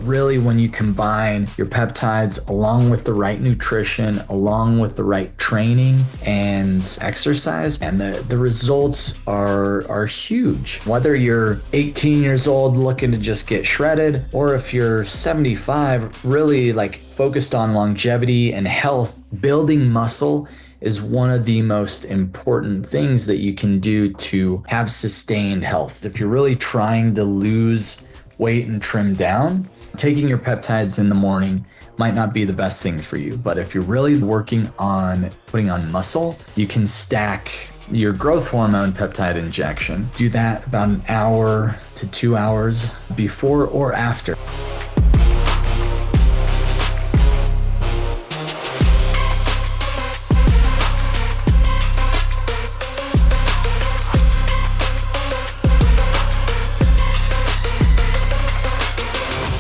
but really when you combine your peptides along with the right nutrition, along with the right training and exercise, and the results are huge. Whether you're 18 years old looking to just get shredded, or if you're 75, really like focused on longevity and health, building muscle is one of the most important things that you can do to have sustained health. If you're really trying to lose weight and trim down, taking your peptides in the morning might not be the best thing for you. But if you're really working on putting on muscle, you can stack your growth hormone peptide injection. Do that about an hour to 2 hours before or after.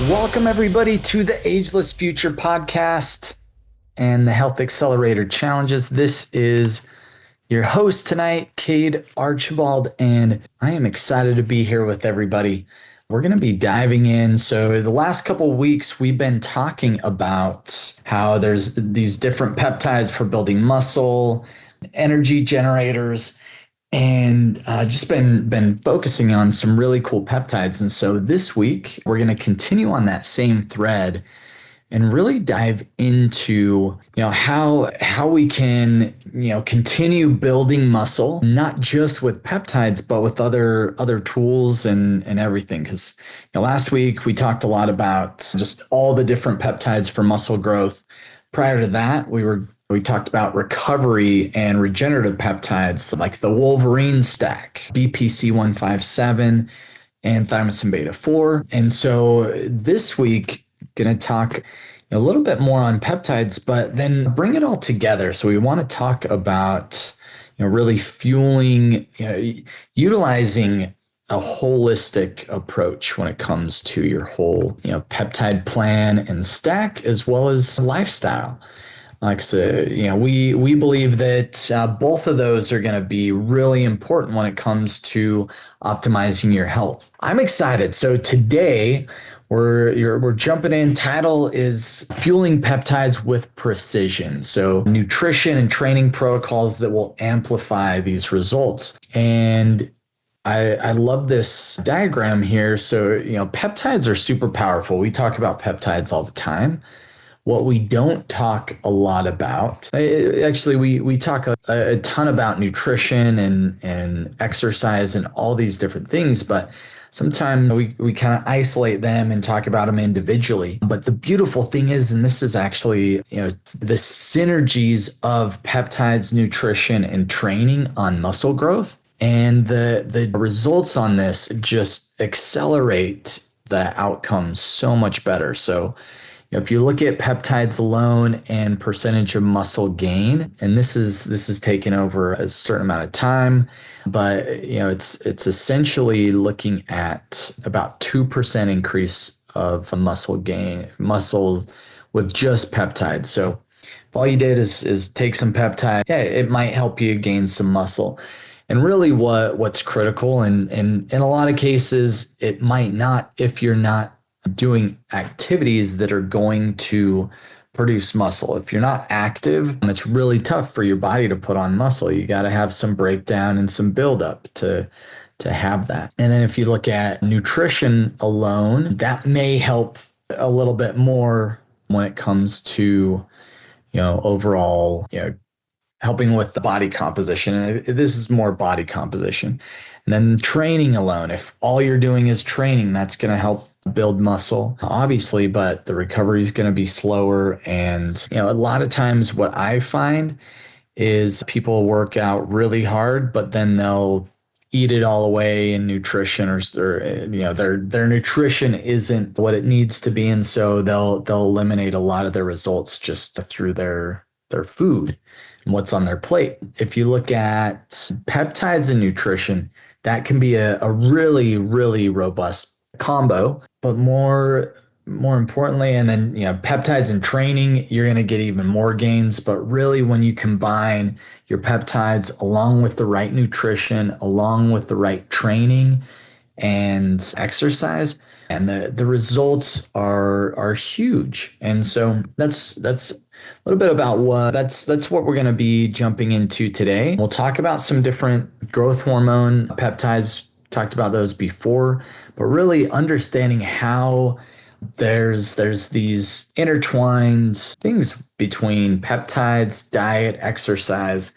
Welcome everybody to the Ageless Future Podcast and the Health Accelerator Challenges. This is your host tonight, Cade Archibald, and I am excited to be here with everybody. We're going to be diving in. So the last couple of weeks, we've been talking about how there's these different peptides for building muscle, energy generators, and just been focusing on some really cool peptides. And so this week, we're going to continue on that same thread and really dive into, how we can, continue building muscle, not just with peptides, but with other tools and everything. Because last week we talked a lot about just all the different peptides for muscle growth. Prior to that, we talked about recovery and regenerative peptides like the Wolverine stack, BPC-157, and thymosin beta-4. And so this week, going to talk a little bit more on peptides, but then bring it all together. So we want to talk about, really fueling, utilizing a holistic approach when it comes to your whole, peptide plan and stack, as well as lifestyle. Like I said, we believe that both of those are going to be really important when it comes to optimizing your health. I'm excited. So today we're jumping in. Title is Fueling Peptides with Precision. So nutrition and training protocols that will amplify these results. And I love this diagram here. So, peptides are super powerful. We talk about peptides all the time. What we don't talk a lot about, we talk a ton about nutrition and exercise and all these different things, but sometimes we kind of isolate them and talk about them individually. But the beautiful thing is, and this is actually, the synergies of peptides, nutrition, and training on muscle growth, and the results on this just accelerate the outcomes so much better. So if you look at peptides alone and percentage of muscle gain, and this is taken over a certain amount of time, but it's essentially looking at about 2% increase of muscle gain, muscle with just peptides. So if all you did is take some peptide, it might help you gain some muscle. And really what's critical, and in a lot of cases, it might not if you're not doing activities that are going to produce muscle. If you're not active, it's really tough for your body to put on muscle. You got to have some breakdown and some buildup to have that. And then if you look at nutrition alone, that may help a little bit more when it comes to, overall, helping with the body composition. And this is more body composition. And then training alone, if all you're doing is training, that's going to help build muscle, obviously, but the recovery is going to be slower. And, a lot of times what I find is people work out really hard, but then they'll eat it all away in nutrition, or their nutrition isn't what it needs to be. And so they'll eliminate a lot of their results just through their food and what's on their plate. If you look at peptides and nutrition, that can be a really, really robust combo, but more importantly, and then, peptides and training, you're going to get even more gains. But really, when you combine your peptides along with the right nutrition, along with the right training and exercise, And the results are huge. And so that's a little bit about that's what we're going to be jumping into today. We'll talk about some different growth hormone peptides, talked about those before, but really understanding how there's these intertwined things between peptides, diet, exercise,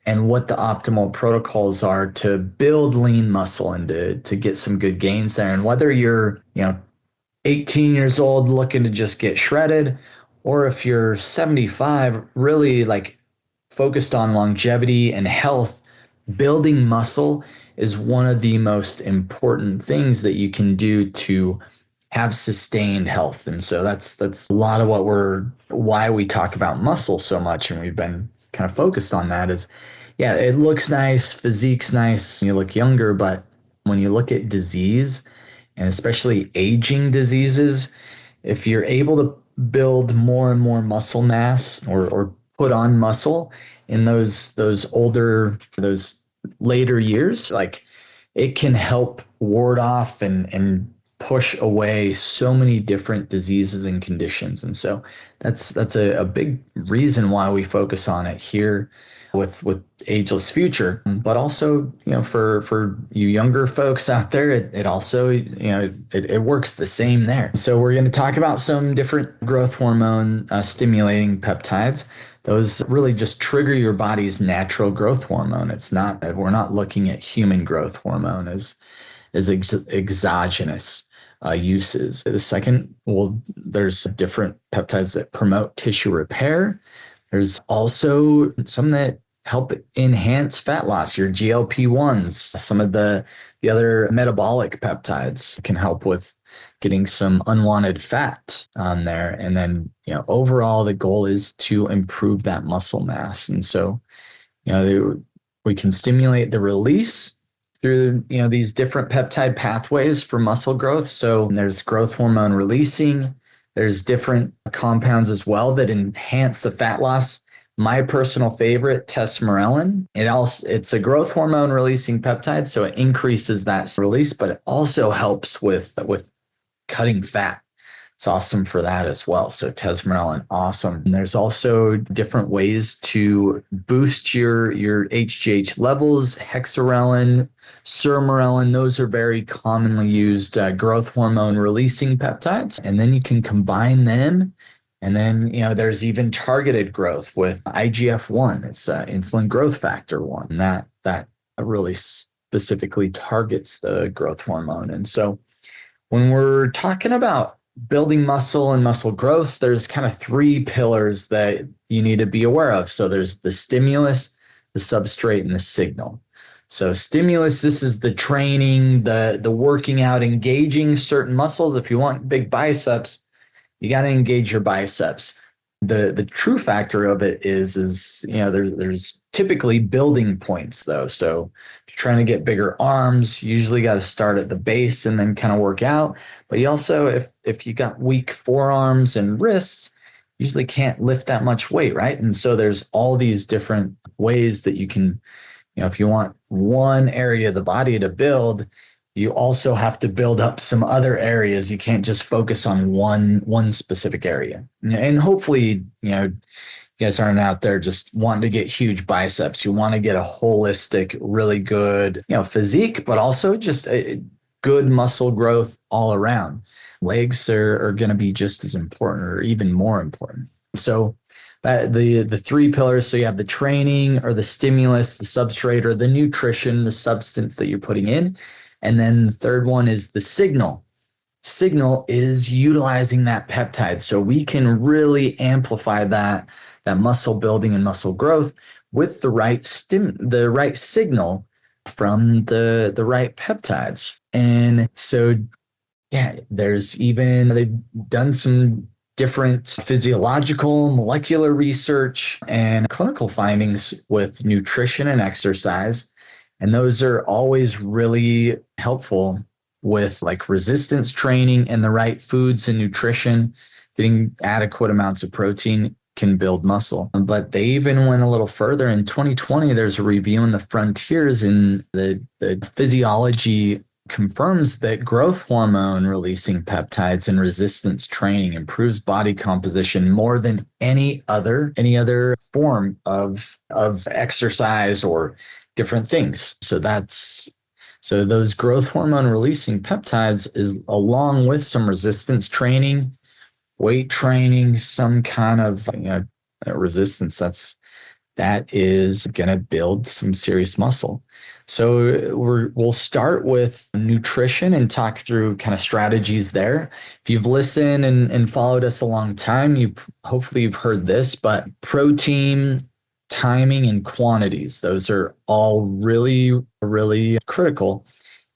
and what the optimal protocols are to build lean muscle and to get some good gains there. And whether you're, 18 years old looking to just get shredded, or if you're 75, really like focused on longevity and health, building muscle is one of the most important things that you can do to have sustained health. And so that's a lot of why we talk about muscle so much. And we've been kind of focused on that is, yeah, it looks nice, physique's nice, you look younger, but when you look at disease and especially aging diseases, if you're able to build more and more muscle mass or put on muscle in those later years, like it can help ward off and push away so many different diseases and conditions. And so that's a big reason why we focus on it here with Ageless Future. But also, for you younger folks out there, it also, it works the same there. So we're going to talk about some different growth hormone stimulating peptides. Those really just trigger your body's natural growth hormone. We're not looking at human growth hormone as exogenous uses. The second, there's different peptides that promote tissue repair. There's also some that help enhance fat loss, your GLP-1s. Some of the other metabolic peptides can help with getting some unwanted fat on there. And then, overall, the goal is to improve that muscle mass. And so, we can stimulate the release through, these different peptide pathways for muscle growth. So there's growth hormone releasing. There's different compounds as well that enhance the fat loss. My personal favorite, Tesamorelin. It's a growth hormone releasing peptide, so it increases that release, but it also helps with cutting fat. It's awesome for that as well. So Tesamorelin, awesome. And there's also different ways to boost your HGH levels, hexarelin, sermorelin. Those are very commonly used growth hormone releasing peptides. And then you can combine them. And then, there's even targeted growth with IGF-1. It's insulin growth factor 1. And that really specifically targets the growth hormone. And so when we're talking about building muscle and muscle growth, there's kind of three pillars that you need to be aware of. So there's the stimulus, the substrate, and the signal. So stimulus, this is the training, the working out, engaging certain muscles. If you want big biceps, you got to engage your biceps. The true factor of it is there's typically building points though. So if you're trying to get bigger arms, you usually got to start at the base and then kind of work out. But you also, if you got weak forearms and wrists, usually can't lift that much weight, right? And so there's all these different ways that you can, if you want one area of the body to build, you also have to build up some other areas. You can't just focus on one specific area. And hopefully, you guys aren't out there just wanting to get huge biceps. You want to get a holistic, really good, physique, but also just a good muscle growth all around. Legs are going to be just as important or even more important. So the three pillars, so you have the training or the stimulus, the substrate or the nutrition, the substance that you're putting in. And then the third one is the signal. Signal is utilizing that peptide. So we can really amplify that muscle building and muscle growth with the right signal from the right peptides. And so, they've done some different physiological, molecular research and clinical findings with nutrition and exercise. And those are always really helpful with like resistance training and the right foods and nutrition. Getting adequate amounts of protein can build muscle. But they even went a little further. In 2020, there's a review in the Frontiers in the physiology confirms that growth hormone releasing peptides and resistance training improves body composition more than any other form of exercise or different things. So those growth hormone releasing peptides is along with some resistance training, weight training, some kind of resistance that is going to build some serious muscle. So we'll start with nutrition and talk through kind of strategies there. If you've listened and followed us a long time, hopefully you've heard this, but protein, timing, and quantities, those are all really, really critical.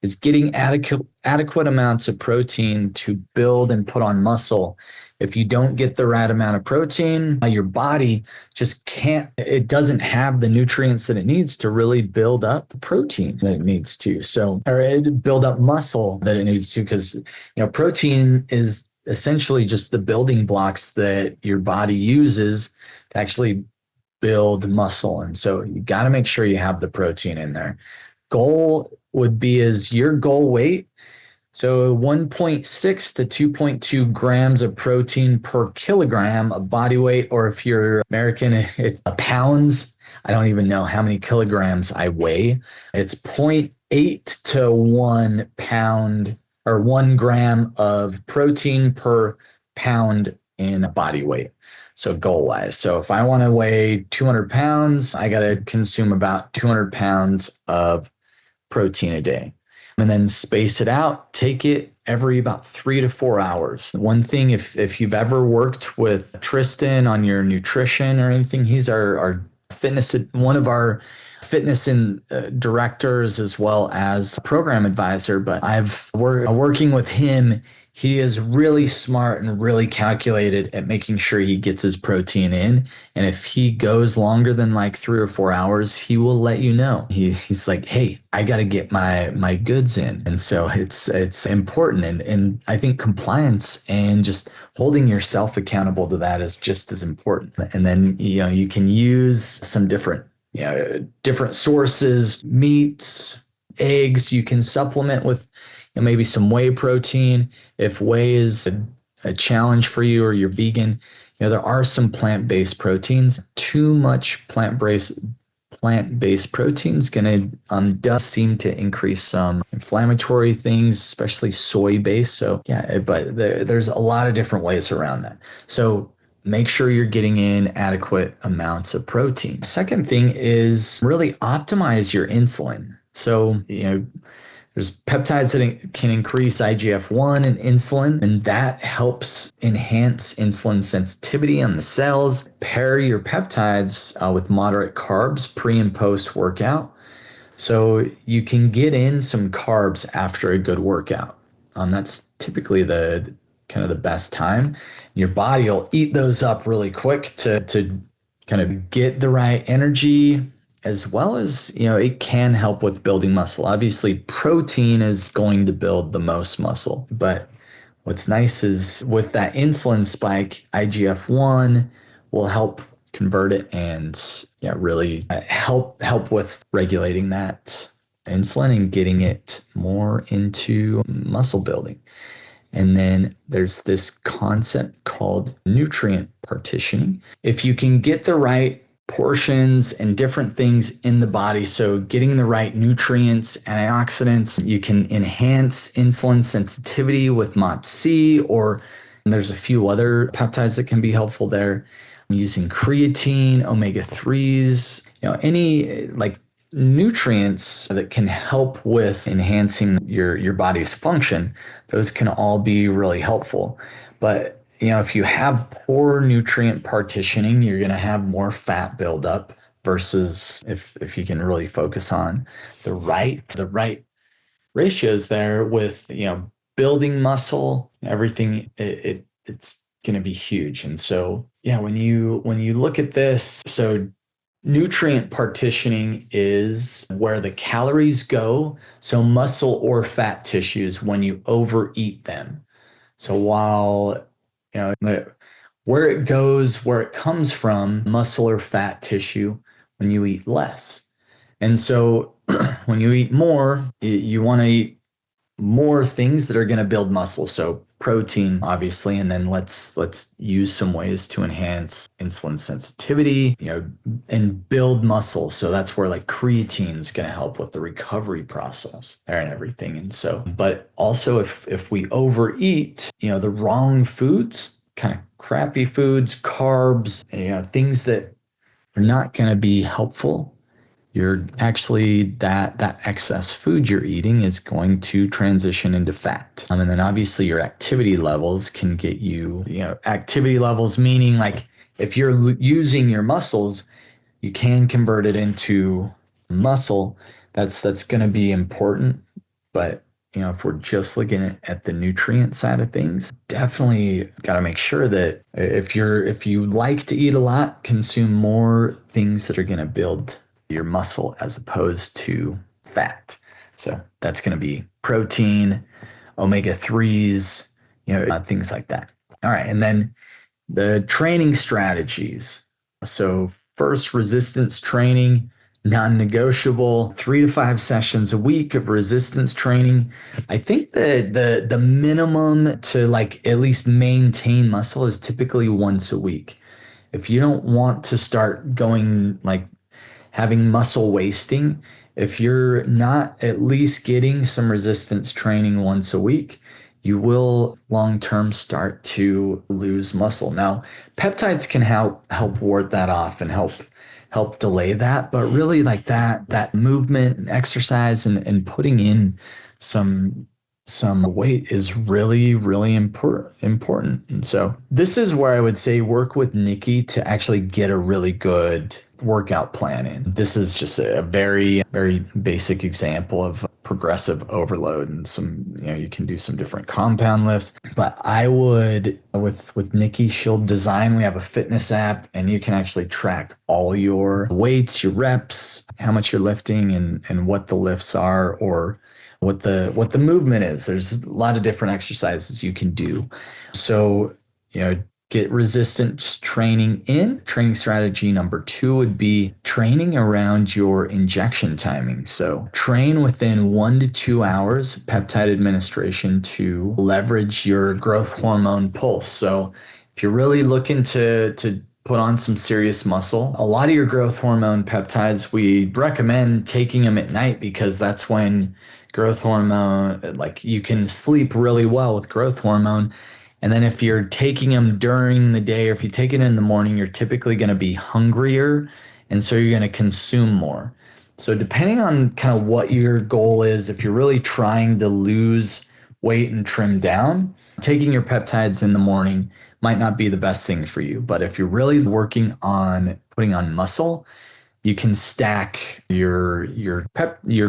Is getting adequate amounts of protein to build and put on muscle. If you don't get the right amount of protein, your body just can't, it doesn't have the nutrients that it needs to really build up protein that it needs to. So, or build up muscle that it needs to, because, protein is essentially just the building blocks that your body uses to actually build muscle. And so you got to make sure you have the protein in there. Goal would be is your goal weight. So 1.6 to 2.2 grams of protein per kilogram of body weight, or if you're American, pounds. I don't even know how many kilograms I weigh. It's 0.8 to 1 pound or 1 gram of protein per pound in body weight. So goal wise. So if I want to weigh 200 pounds, I got to consume about 200 pounds of protein a day. And then space it out, take it every about 3 to 4 hours. One thing, if you've ever worked with Tristan on your nutrition or anything, he's our fitness, one of our fitness directors as well as program advisor. But working with him, he is really smart and really calculated at making sure he gets his protein in. And if he goes longer than like 3 or 4 hours, he will let you know. He's like, hey, I got to get my goods in. And so it's important. And I think compliance and just holding yourself accountable to that is just as important. And then, you can use some different sources, meats, eggs. You can supplement with maybe some whey protein. If whey is a challenge for you or you're vegan, there are some plant-based proteins. Too much plant-based proteins does seem to increase some inflammatory things, especially soy-based. So but there's a lot of different ways around that. So make sure you're getting in adequate amounts of protein. Second thing is really optimize your insulin. So, there's peptides that can increase IGF-1 and insulin, and that helps enhance insulin sensitivity on the cells. Pair your peptides with moderate carbs pre and post workout. So you can get in some carbs after a good workout. That's typically the kind of the best time. Your body will eat those up really quick to kind of get the right energy, as well as, it can help with building muscle. Obviously, protein is going to build the most muscle. But what's nice is with that insulin spike, IGF-1 will help convert it and really help with regulating that insulin and getting it more into muscle building. And then there's this concept called nutrient partitioning. If you can get the right portions and different things in the body, so getting the right nutrients, antioxidants, you can enhance insulin sensitivity with MOTS-c, or there's a few other peptides that can be helpful there. I'm using creatine, omega-3s, any like nutrients that can help with enhancing your body's function. Those can all be really helpful. But if you have poor nutrient partitioning, you're going to have more fat buildup versus if you can really focus on the right ratios there with, building muscle, everything, it's going to be huge. And so, when you look at this, so nutrient partitioning is where the calories go. So muscle or fat tissues when you overeat them. So while where it goes, where it comes from, muscle or fat tissue when you eat less. And so when you eat more, you want to eat more things that are going to build muscle. So protein, obviously, and then let's use some ways to enhance insulin sensitivity, and build muscle. So that's where like creatine is going to help with the recovery process there and everything. And so, but also if we overeat, the wrong foods, kind of crappy foods, carbs, things that are not going to be helpful, you're actually that excess food you're eating is going to transition into fat. And then obviously your activity levels can get you, activity levels meaning like if you're using your muscles, you can convert it into muscle. That's going to be important. But if we're just looking at the nutrient side of things, definitely got to make sure that if you like to eat a lot, consume more things that are going to build your muscle as opposed to fat. So that's going to be protein, omega-3s, things like that. All right. And then the training strategies. So first, resistance training, non-negotiable, 3 to 5 sessions a week of resistance training. I think the minimum to like at least maintain muscle is typically once a week. If you don't want to start going like having muscle wasting, if you're not at least getting some resistance training once a week, you will long-term start to lose muscle. Now, peptides can help ward that off and help delay that, but really like that movement and exercise and putting in some weight is really, really important. And so this is where I would say work with Nikki to actually get a really good workout plan in. This is just a very, very basic example of progressive overload, and you can do some different compound lifts. But I would, with Nikki, she'll design, we have a fitness app and you can actually track all your weights, your reps, how much you're lifting and what the lifts are or what the movement is. There's a lot of different exercises you can do. So, get resistance training in. Training strategy number 2 would be training around your injection timing. So train within 1 to 2 hours peptide administration to leverage your growth hormone pulse. So if you're really looking to put on some serious muscle, a lot of your growth hormone peptides, we recommend taking them at night because that's when growth hormone, like you can sleep really well with growth hormone. And then if you're taking them during the day or if you take it in the morning, you're typically going to be hungrier. And so you're going to consume more. So depending on kind of what your goal is, if you're really trying to lose weight and trim down, taking your peptides in the morning might not be the best thing for you. But if you're really working on putting on muscle, you can stack your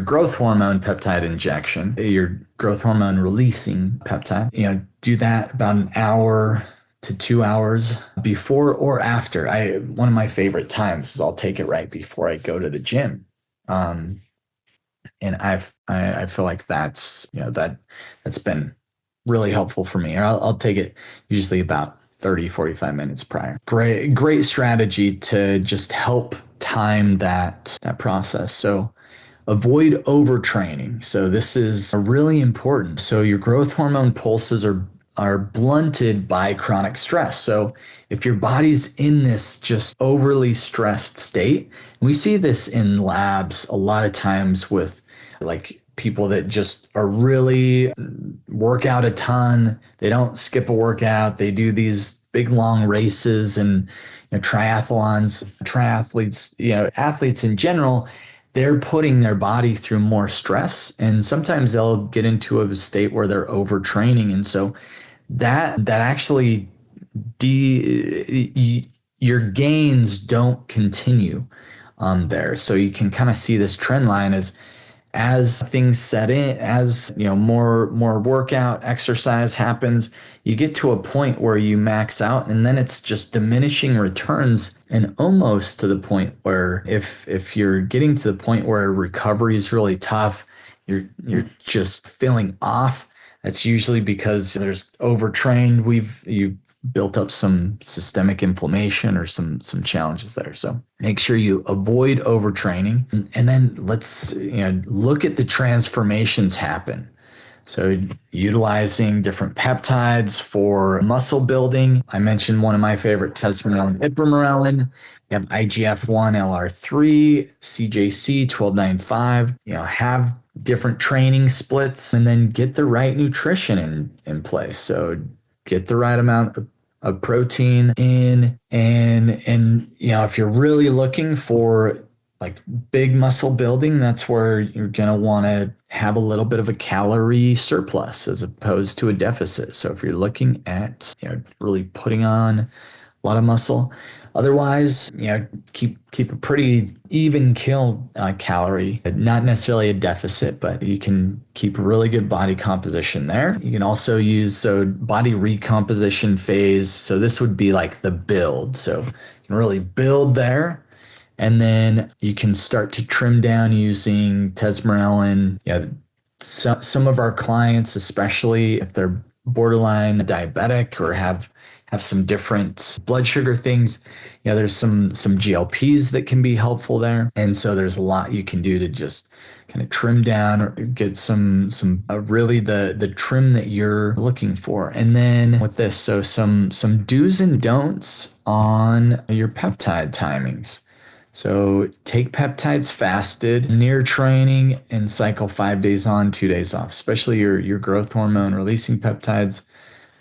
growth hormone peptide injection, your growth hormone releasing peptide. Do that about an hour to 2 hours before or after. One of my favorite times is I'll take it right before I go to the gym, and I feel like that's been really helpful for me. Or I'll take it usually about 30, 45 minutes prior. Great strategy to just help time that process. So avoid overtraining. So this is really important. So your growth hormone pulses are blunted by chronic stress. So if your body's in this just overly stressed state, we see this in labs a lot of times with like people that just are really work out a ton. They don't skip a workout. They do these big long races and triathlons, triathletes, athletes in general, they're putting their body through more stress. And sometimes they'll get into a state where they're overtraining. And so that actually your gains don't continue there. So you can kind of see this trend line as things set in, as more workout exercise happens, you get to a point where you max out and then it's just diminishing returns, and almost to the point where if you're getting to the point where recovery is really tough, you're just feeling off. That's usually because there's overtrained. You built up some systemic inflammation or some challenges there. So make sure you avoid overtraining, and then let's look at the transformations happen. So utilizing different peptides for muscle building. I mentioned one of my favorite, Tesamorelin, Ipamorelin. You have IGF-1 LR3, CJC 1295. Have different training splits and then get the right nutrition in place. So get the right amount of protein in, and if you're really looking for like big muscle building, that's where you're going to want to have a little bit of a calorie surplus as opposed to a deficit. So if you're looking at, really putting on a lot of muscle, otherwise, keep a pretty even kill calorie, not necessarily a deficit, but you can keep a really good body composition there. You can also use body recomposition phase. So this would be like the build. So you can really build there. And then you can start to trim down using Tesamorelin. Some of our clients, especially if they're borderline diabetic or have some different blood sugar things, there's some GLPs that can be helpful there. And so there's a lot you can do to just kind of trim down or get some really the trim that you're looking for. And then with this, so some do's and don'ts on your peptide timings. So take peptides fasted near training and cycle 5 days on, 2 days off, especially your growth hormone releasing peptides,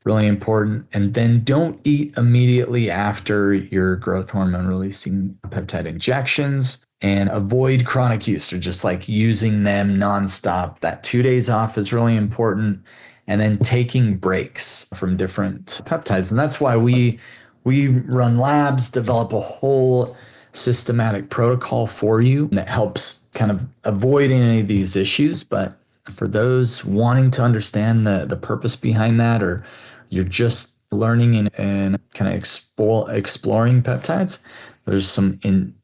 really important. And then don't eat immediately after your growth hormone releasing peptide injections, and avoid chronic use or just like using them nonstop. That 2 days off is really important. And then taking breaks from different peptides. And that's why we run labs, develop a whole systematic protocol for you that helps kind of avoid any of these issues. But for those wanting to understand the purpose behind that, or you're just learning and kind of exploring peptides, there's some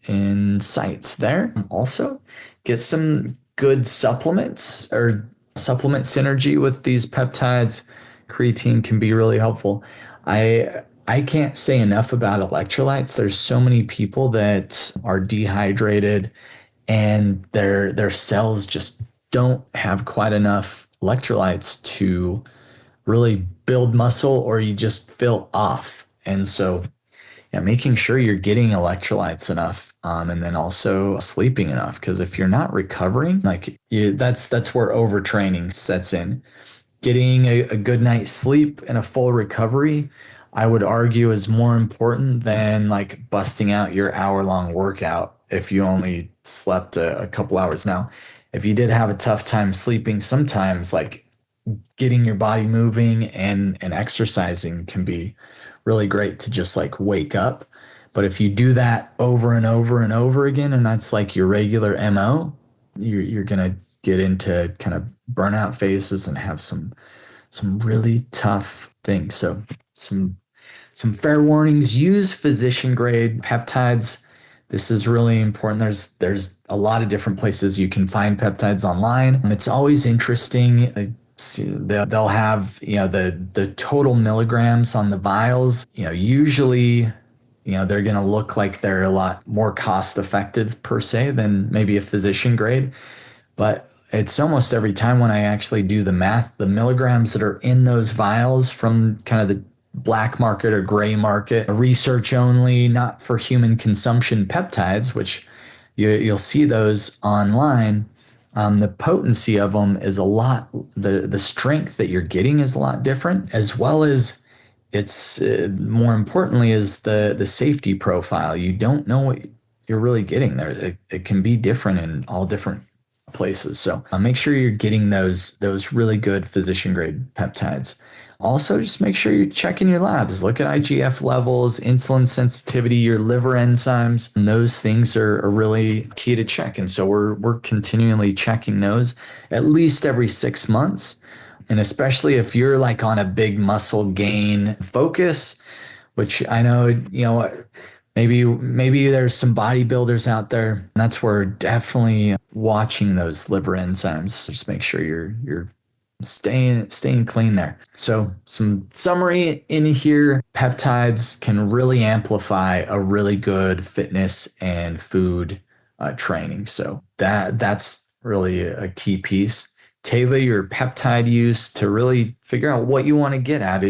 insights there. Also, get some good supplements or supplement synergy with these peptides. Creatine can be really helpful. I can't say enough about electrolytes. There's so many people that are dehydrated and their cells just don't have quite enough electrolytes to really build muscle, or you just feel off. And so making sure you're getting electrolytes enough, and then also sleeping enough. Because if you're not recovering, that's where overtraining sets in. Getting a good night's sleep and a full recovery, I would argue, is more important than like busting out your hour-long workout if you only slept a couple hours. Now, if you did have a tough time sleeping, sometimes like getting your body moving and exercising can be really great to just like wake up. But if you do that over and over and over again, and that's like your regular MO, you're gonna get into kind of burnout phases and have some really tough things. So some fair warnings: use physician grade peptides. This is really important. There's a lot of different places you can find peptides online. It's always interesting. They'll have the total milligrams on the vials. Usually they're going to look like they're a lot more cost effective per se than maybe a physician grade. But it's almost every time when I actually do the math, the milligrams that are in those vials from kind of the black market or gray market, research only, not for human consumption peptides, which you'll see those online. The potency of them is a lot, the strength that you're getting is a lot different, as well as it's more importantly is the safety profile. You don't know what you're really getting there. It can be different in all different places. So make sure you're getting those really good physician grade peptides. Also, just make sure you're checking your labs. Look at IGF levels, insulin sensitivity, your liver enzymes. And those things are really key to check. And so we're continually checking those at least every 6 months. And especially if you're like on a big muscle gain focus, which I know, maybe there's some bodybuilders out there. That's where definitely watching those liver enzymes. Just make sure you're staying clean there. So some summary in here: peptides can really amplify a really good fitness and food training. So that's really a key piece. tailor your peptide use to really figure out what you want to get out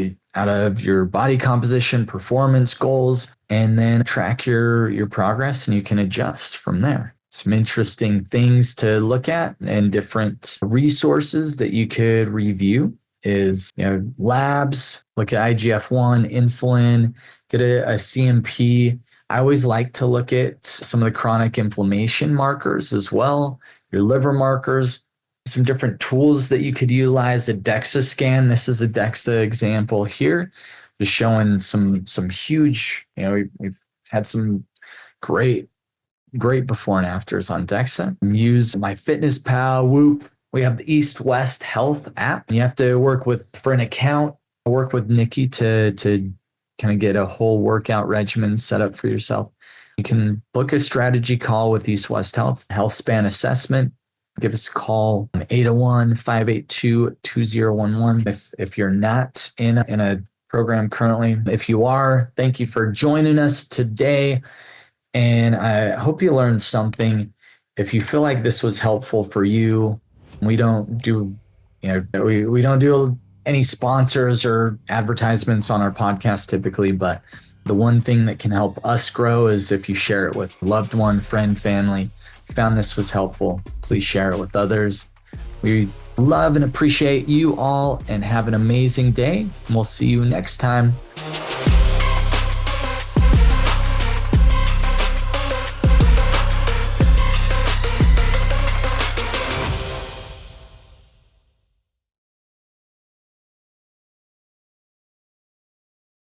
of your body composition, performance goals, and then track your progress, and you can adjust from there. Some interesting things to look at and different resources that you could review is, labs, look at IGF-1, insulin, get a CMP. I always like to look at some of the chronic inflammation markers as well, your liver markers, some different tools that you could utilize. A DEXA scan. This is a DEXA example here, just showing some huge, we've had some great before and afters on DEXA. Use MyFitnessPal, Whoop. We have the East West Health app. You have to work for an account, work with Nikki to kind of get a whole workout regimen set up for yourself. You can book a strategy call with East West Health span assessment. Give us a call, 801-582-2011. If you're not in a program currently. If you are, thank you for joining us today. And I hope you learned something. If you feel like this was helpful for you, we don't do, we don't do any sponsors or advertisements on our podcast typically, but the one thing that can help us grow is if you share it with a loved one, friend, family. If you found this was helpful, please share it with others. We love and appreciate you all, and have an amazing day. We'll see you next time.